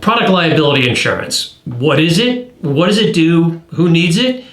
Product liability insurance. What is it? What does it do? Who needs it?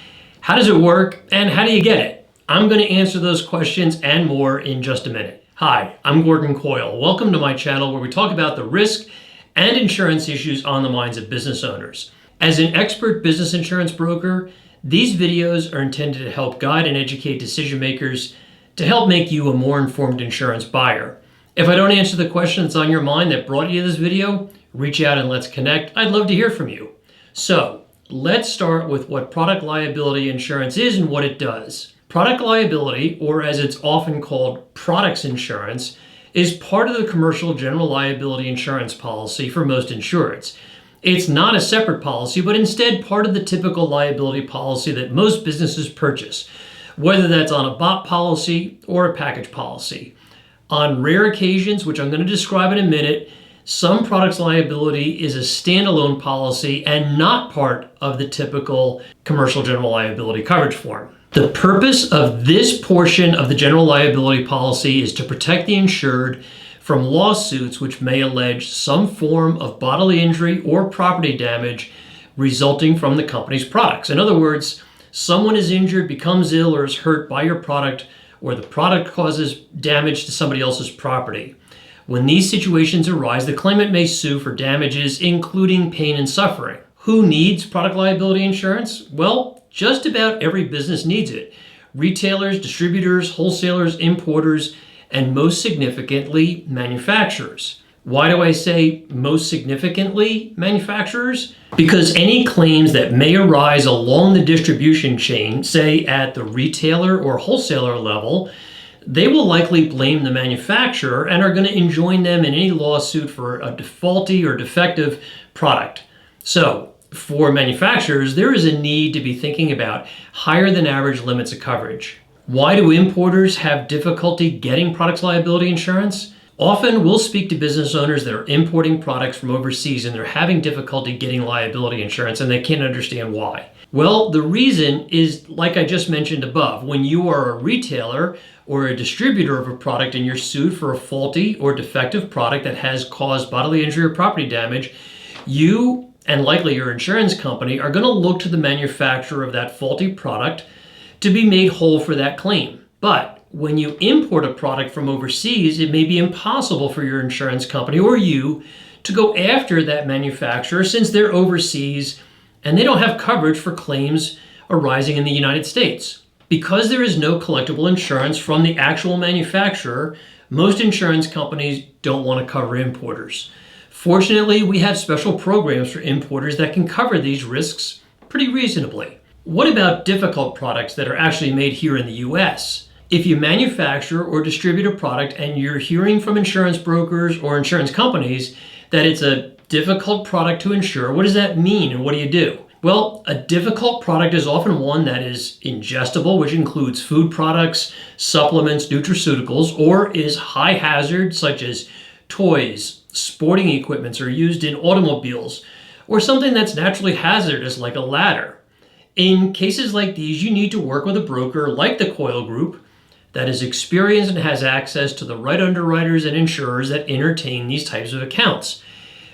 How does it work? And how do you get it? I'm going to answer those questions and more in just a minute. Hi, I'm Gordon Coyle. Welcome to my channel where we talk about the risk and insurance issues on the minds of business owners. As an expert business insurance broker, these videos are intended to help guide and educate decision makers to help make you a more informed insurance buyer. If I don't answer the question that's on your mind that brought you to this video, reach out and let's connect. I'd love to hear from you. So let's start with what product liability insurance is and what it does. Product liability, or as it's often called, products insurance, is part of the commercial general liability insurance policy for most insureds. It's not a separate policy, but instead part of the typical liability policy that most businesses purchase, whether that's on a BOP policy or a package policy. On rare occasions, which I'm going to describe in a minute, some products liability is a standalone policy and not part of the typical commercial general liability coverage form. The purpose of this portion of the general liability policy is to protect the insured from lawsuits which may allege some form of bodily injury or property damage resulting from the company's products. In other words, someone is injured, becomes ill, or is hurt by your product, or the product causes damage to somebody else's property. When these situations arise, the claimant may sue for damages, including pain and suffering. Who needs product liability insurance? Well, just about every business needs it. Retailers, distributors, wholesalers, importers, and most significantly, manufacturers. Why do I say most significantly manufacturers? Because any claims that may arise along the distribution chain, say at the retailer or wholesaler level, they will likely blame the manufacturer and are going to enjoin them in any lawsuit for a faulty or defective product. So, for manufacturers, there is a need to be thinking about higher than average limits of coverage. Why do importers have difficulty getting products liability insurance? Often we'll speak to business owners that are importing products from overseas and they're having difficulty getting liability insurance and they can't understand why. Well, the reason is, like I just mentioned above, when you are a retailer or a distributor of a product and you're sued for a faulty or defective product that has caused bodily injury or property damage, you and likely your insurance company are going to look to the manufacturer of that faulty product to be made whole for that claim. But when you import a product from overseas, it may be impossible for your insurance company or you to go after that manufacturer since they're overseas and they don't have coverage for claims arising in the United States. Because there is no collectible insurance from the actual manufacturer, most insurance companies don't want to cover importers. Fortunately, we have special programs for importers that can cover these risks pretty reasonably. What about difficult products that are actually made here in the US? If you manufacture or distribute a product and you're hearing from insurance brokers or insurance companies that it's a difficult product to insure, what does that mean and what do you do? Well, a difficult product is often one that is ingestible, which includes food products, supplements, nutraceuticals, or is high hazard, such as toys, sporting equipments are used in automobiles, or something that's naturally hazardous like a ladder. In cases like these, you need to work with a broker like the Coyle Group that is experienced and has access to the right underwriters and insurers that entertain these types of accounts.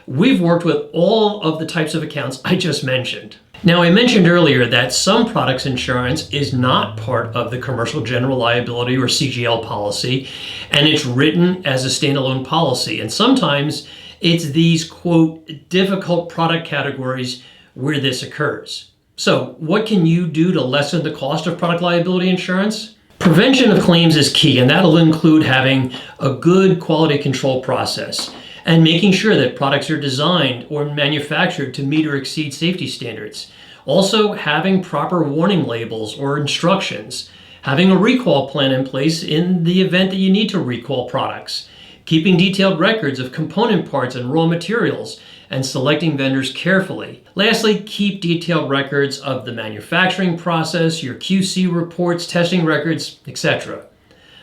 We've worked with all of the types of accounts I just mentioned. Now, I mentioned earlier that some products insurance is not part of the commercial general liability or CGL policy, and it's written as a standalone policy. And sometimes it's these, quote, difficult product categories where this occurs. So what can you do to lessen the cost of product liability insurance? Prevention of claims is key, and that'll include having a good quality control process and making sure that products are designed or manufactured to meet or exceed safety standards. Also, having proper warning labels or instructions, having a recall plan in place in the event that you need to recall products, keeping detailed records of component parts and raw materials, and selecting vendors carefully. Lastly, keep detailed records of the manufacturing process, your QC reports, testing records, etc.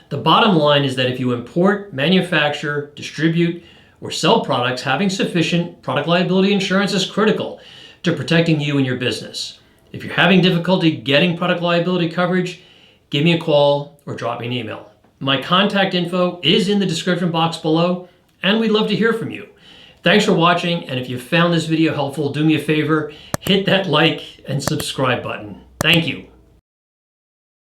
The bottom line is that if you import, manufacture, distribute, or sell products, having sufficient product liability insurance is critical to protecting you and your business. If you're having difficulty getting product liability coverage, give me a call or drop me an email. My contact info is in the description box below, and we'd love to hear from you. Thanks for watching, and if you found this video helpful, do me a favor, hit that like and subscribe button. Thank you.